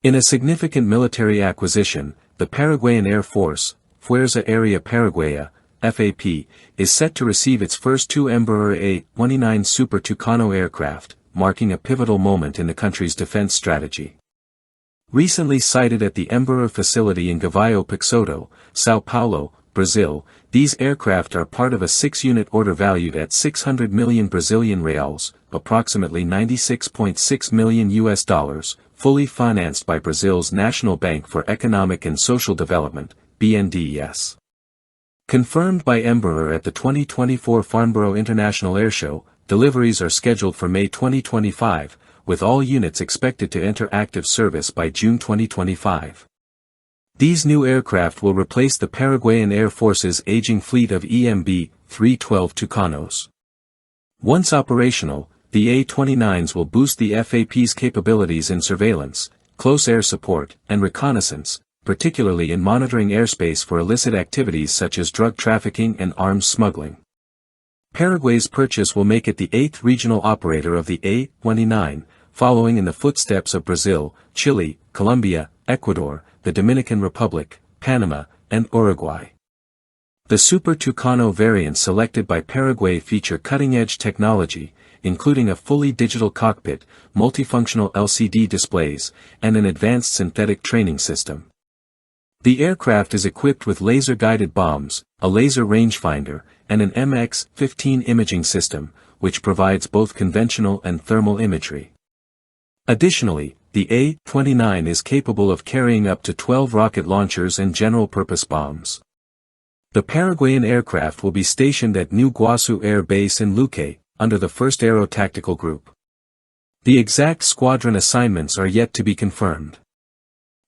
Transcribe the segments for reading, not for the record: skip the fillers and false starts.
In a significant military acquisition, the Paraguayan Air Force, Fuerza Aérea Paraguaya, FAP, is set to receive its first two Embraer A-29 Super Tucano aircraft, marking a pivotal moment in the country's defense strategy. Recently sighted at the Embraer facility in Gavião Peixoto, São Paulo, Brazil, these aircraft are part of a 6-unit order valued at 600 million Brazilian reals, approximately $96.6 million, fully financed by Brazil's National Bank for Economic and Social Development, BNDES. Confirmed by Embraer at the 2024 Farnborough International Airshow, deliveries are scheduled for May 2025, with all units expected to enter active service by June 2025. These new aircraft will replace the Paraguayan Air Force's aging fleet of EMB-312 Tucanos. Once operational, the A-29s will boost the FAP's capabilities in surveillance, close air support, and reconnaissance, particularly in monitoring airspace for illicit activities such as drug trafficking and arms smuggling. Paraguay's purchase will make it the 8th regional operator of the A-29, following in the footsteps of Brazil, Chile, Colombia, Ecuador, the Dominican Republic, Panama, and Uruguay. The Super Tucano variants selected by Paraguay feature cutting-edge technology, including a fully digital cockpit, multifunctional LCD displays, and an advanced synthetic training system. The aircraft is equipped with laser-guided bombs, a laser rangefinder, and an MX-15 imaging system, which provides both conventional and thermal imagery. Additionally, the A-29 is capable of carrying up to 12 rocket launchers and general-purpose bombs. The Paraguayan aircraft will be stationed at New Guasu Air Base in Luque, under the 1st Aero Tactical Group. The exact squadron assignments are yet to be confirmed.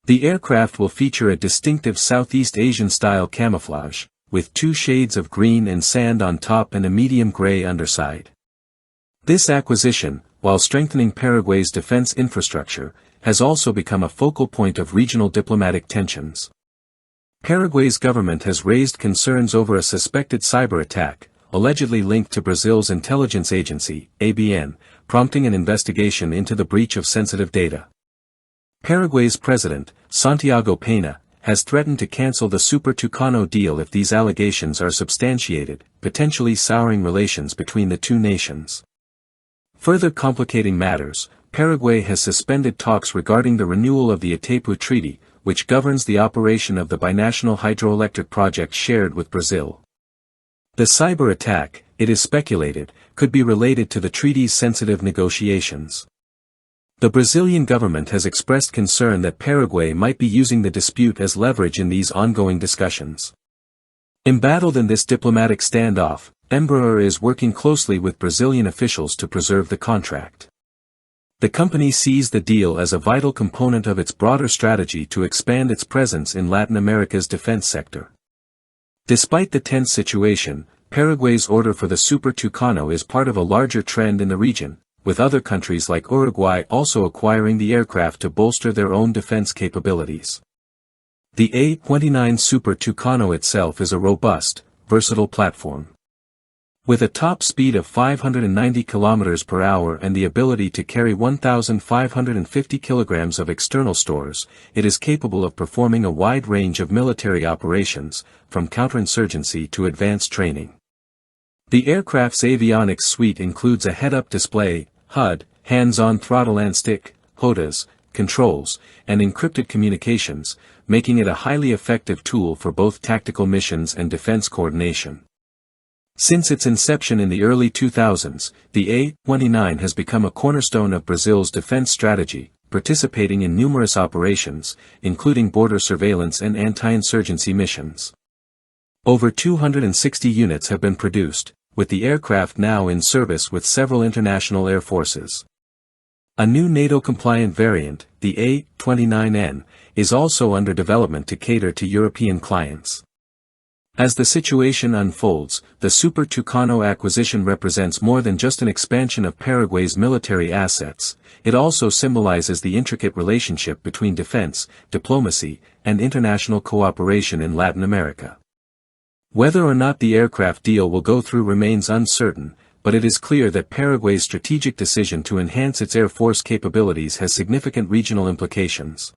The aircraft will feature a distinctive Southeast Asian-style camouflage, with 2 shades of green and sand on top and a medium gray underside. This acquisition, while strengthening Paraguay's defense infrastructure, has also become a focal point of regional diplomatic tensions. Paraguay's government has raised concerns over a suspected cyber attack, allegedly linked to Brazil's intelligence agency, ABN, prompting an investigation into the breach of sensitive data. Paraguay's president, Santiago Peña, has threatened to cancel the Super Tucano deal if these allegations are substantiated, potentially souring relations between the two nations. Further complicating matters, Paraguay has suspended talks regarding the renewal of the Itaipu Treaty, which governs the operation of the binational hydroelectric project shared with Brazil. The cyber attack, it is speculated, could be related to the treaty's sensitive negotiations. The Brazilian government has expressed concern that Paraguay might be using the dispute as leverage in these ongoing discussions. Embattled in this diplomatic standoff, Embraer is working closely with Brazilian officials to preserve the contract. The company sees the deal as a vital component of its broader strategy to expand its presence in Latin America's defense sector. Despite the tense situation, Paraguay's order for the Super Tucano is part of a larger trend in the region, with other countries like Uruguay also acquiring the aircraft to bolster their own defense capabilities. The A-29 Super Tucano itself is a robust, versatile platform. With a top speed of 590 km per hour and the ability to carry 1,550 kilograms of external stores, it is capable of performing a wide range of military operations, from counterinsurgency to advanced training. The aircraft's avionics suite includes a head-up display, HUD, hands-on throttle and stick, HOTAS, controls, and encrypted communications, making it a highly effective tool for both tactical missions and defense coordination. Since its inception in the early 2000s, the A-29 has become a cornerstone of Brazil's defense strategy, participating in numerous operations, including border surveillance and anti-insurgency missions. Over 260 units have been produced, with the aircraft now in service with several international air forces. A new NATO-compliant variant, the A-29N, is also under development to cater to European clients. As the situation unfolds, the Super Tucano acquisition represents more than just an expansion of Paraguay's military assets, it also symbolizes the intricate relationship between defense, diplomacy, and international cooperation in Latin America. Whether or not the aircraft deal will go through remains uncertain, but it is clear that Paraguay's strategic decision to enhance its air force capabilities has significant regional implications.